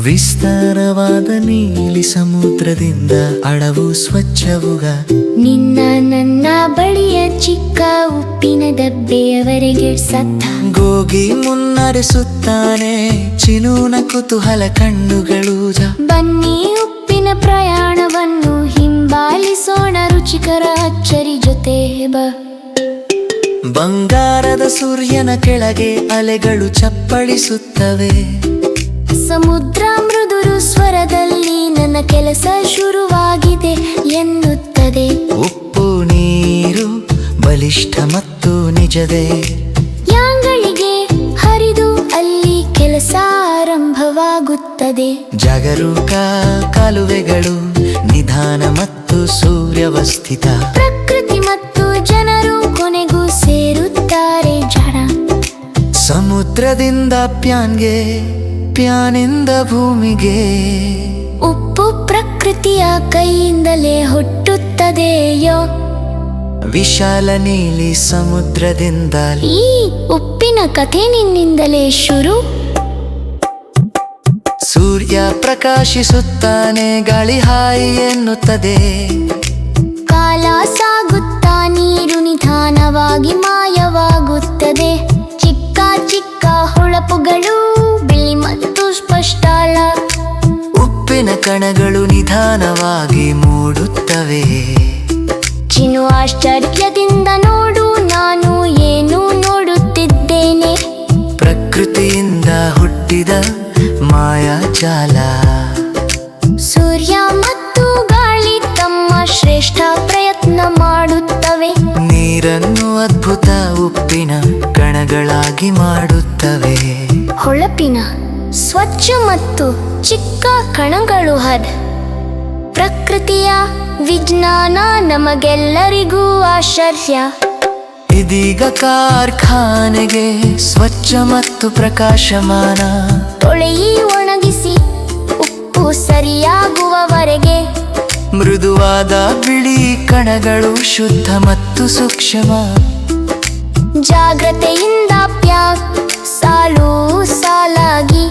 ವಿಸ್ತಾರವಾದ ನೀಲಿ ಸಮುದ್ರದಿಂದ ಅಳವು ಸ್ವಚ್ಛವುಗ ನಿನ್ನ ನನ್ನ ಬಳಿಯ ಚಿಕ್ಕ ಉಪ್ಪಿನ ದಬ್ಬೆಯವರೆಗೆ ಸತ್ತ ಗೋಗಿ ಮುನ್ನಡೆಸುತ್ತಾನೆ ಚಿನೂನ ಕುತೂಹಲ ಕಣ್ಣುಗಳು ಬನ್ನಿ ಉಪ್ಪಿನ ಪ್ರಯಾಣವನ್ನು ಹಿಂಬಾಲಿಸೋಣ ರುಚಿಕರ ಅಚ್ಚರಿ ಜೊತೆ ಬಂಗಾರದ ಸೂರ್ಯನ ಕೆಳಗೆ ಅಲೆಗಳು ಚಪ್ಪಳಿಸುತ್ತವೆ ಸಮುದ್ರ ಮೃದುರು ಸ್ವರದಲ್ಲಿ ನನ್ನ ಕೆಲಸ ಶುರುವಾಗಿದೆ ಎನ್ನುತ್ತದೆ ಉಪ್ಪು ನೀರು ಬಲಿಷ್ಠ ಮತ್ತು ನಿಜದೇ ಯಾಂಗಳಿಗೆ ಹರಿದು ಅಲ್ಲಿ ಕೆಲಸ ಆರಂಭವಾಗುತ್ತದೆ ಜಾಗರೂಕ ಕಾಲುವೆಗಳು ನಿಧಾನ ಮತ್ತು ಸೂರ್ಯವಸ್ಥಿತ ಪ್ರಕೃತಿ ಮತ್ತು ಜನರು ಕೊನೆಗೂ ಸೇರುತ್ತಾರೆ ಜನ ಸಮುದ್ರದಿಂದ ಪ್ಯಾನ್ಗೆ ಪ್ಯಾನಿಂದ ಭೂಮಿಗೆ ಉಪ್ಪು ಪ್ರಕೃತಿಯ ಕೈಯಿಂದಲೇ ಹುಟ್ಟುತ್ತದೆಯೋ ವಿಶಾಲ ನೀಲಿ ಸಮುದ್ರದಿಂದ ಈ ಉಪ್ಪಿನ ಕಥೆ ನಿನ್ನಿಂದಲೇ ಶುರು ಸೂರ್ಯ ಪ್ರಕಾಶಿಸುತ್ತಾನೆ ಗಾಳಿ ಹಾಯಿ ಎನ್ನುತ್ತದೆ ಕಾಲ ಸಾಗುತ್ತಾ ನೀರು ನಿಧಾನವಾಗಿ ಮಾಯವಾಗುತ್ತದೆ ಚಿಕ್ಕ ಚಿಕ್ಕ ಹೊಳಪುಗಳು ಬಿಳಿ ಮತ್ತು ಸ್ಪಷ್ಟಲ ಉಪ್ಪಿನ ಕಣಗಳು ನಿಧಾನವಾಗಿ ಮೂಡುತ್ತವೆ ಚಿನ್ನು ಆಶ್ಚರ್ಯದಿಂದ ನೋಡು ನಾನು ಏನು ನೋಡುತ್ತಿದ್ದೇನೆ ಪ್ರಕೃತಿಯಿಂದ ಹುಟ್ಟಿದ ಮಾಯಾಜಾಲ ಸೂರ್ಯ ಮತ್ತು ಗಾಳಿ ತಮ್ಮ ಶ್ರೇಷ್ಠ ಪ್ರಯತ್ನ ಮಾಡುತ್ತವೆ ನೀರನ್ನು ಅದ್ಭುತ ಉಪ್ಪಿನ ಕಣಗಳಾಗಿ ಮಾಡುತ್ತವೆ ಹೊಳಪಿನ ಸ್ವಚ್ಛ ಮತ್ತು ಚಿಕ್ಕ ಕಣಗಳು ಪ್ರಕೃತಿಯ ವಿಜ್ಞಾನ ನಮಗೆಲ್ಲರಿಗೂ ಆಶ್ಚರ್ಯ ಇದೀಗ ಕಾರ್ಖಾನೆಗೆ ಸ್ವಚ್ಛ ಮತ್ತು ಪ್ರಕಾಶಮಾನ ತೊಳೆಯಿ ಒಣಗಿಸಿ ಉಪ್ಪು ಸರಿಯಾಗುವವರೆಗೆ ಮೃದುವಾದ ಬಿಳಿ ಕಣಗಳು ಶುದ್ಧ ಮತ್ತು ಸೂಕ್ಷ್ಮ ಜಾಗ್ರತೆಯಿಂದ ಪ್ಯಾಕ್ ಸಾಲು ಸಾಲಾಗಿ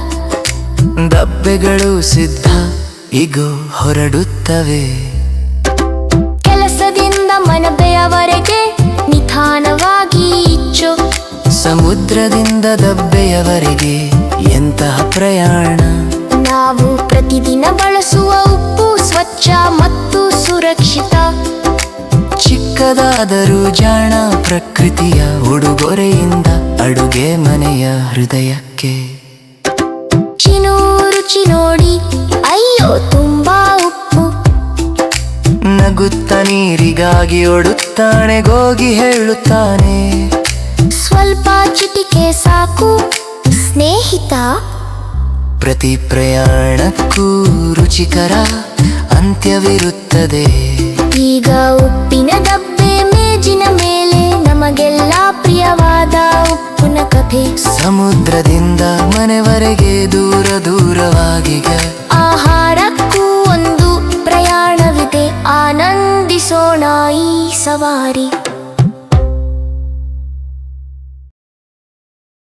ದಬ್ಬೆಗಳು ಸಿದ್ಧ ಇಗೋ ಹೊರಡುತ್ತವೆ ಕೆಲಸದಿಂದ ಮನಬೆಯವರೆಗೆ ನಿಧಾನವಾಗಿ ಇಚ್ಚು ಸಮುದ್ರದಿಂದ ದಬ್ಬೆಯವರೆಗೆ ಎಂತಹ ಪ್ರಯಾಣ ನಾವು ಪ್ರತಿದಿನ ಬಳಸುವ ಉಪ್ಪು ಸ್ವಚ್ಛ ಮತ್ತು ಸುರಕ್ಷಿತ ಚಿಕ್ಕದಾದರೂ ಜಾಣ ಪ್ರಕೃತಿಯ ಉಡುಗೊರೆಯಿಂದ ಅಡುಗೆ ಮನೆಯ ಹೃದಯಕ್ಕೆ ಚಿನು ರುಚಿ ನೋಡಿ ಅಯ್ಯೋ ತುಂಬಾ ಉಪ್ಪು ನಗುತ್ತ ನೀರಿಗಾಗಿ ಓಡುತ್ತಾನೆ ಗೋಗಿ ಹೇಳುತ್ತಾನೆ ಸ್ವಲ್ಪ ಚಿಟಿಕೆ ಸಾಕು ಸ್ನೇಹಿತ ಪ್ರತಿ ಪ್ರಯಾಣಕ್ಕೂ ರುಚಿಕರ ಅಂತ್ಯವಿರುತ್ತದೆ ಈಗ ಉಪ್ಪಿನ ಡಬ್ಬೆ ಮೇಜಿನ ಮೇಲೆ ನಮಗೆಲ್ಲ ಪ್ರಿಯವಾದ ಉಪ್ಪಿನ ಕಥೆ ಸಮುದ್ರದಿಂದ ಮನೆವರೆಗೆ ದೂರ ದೂರವಾಗಿದೆ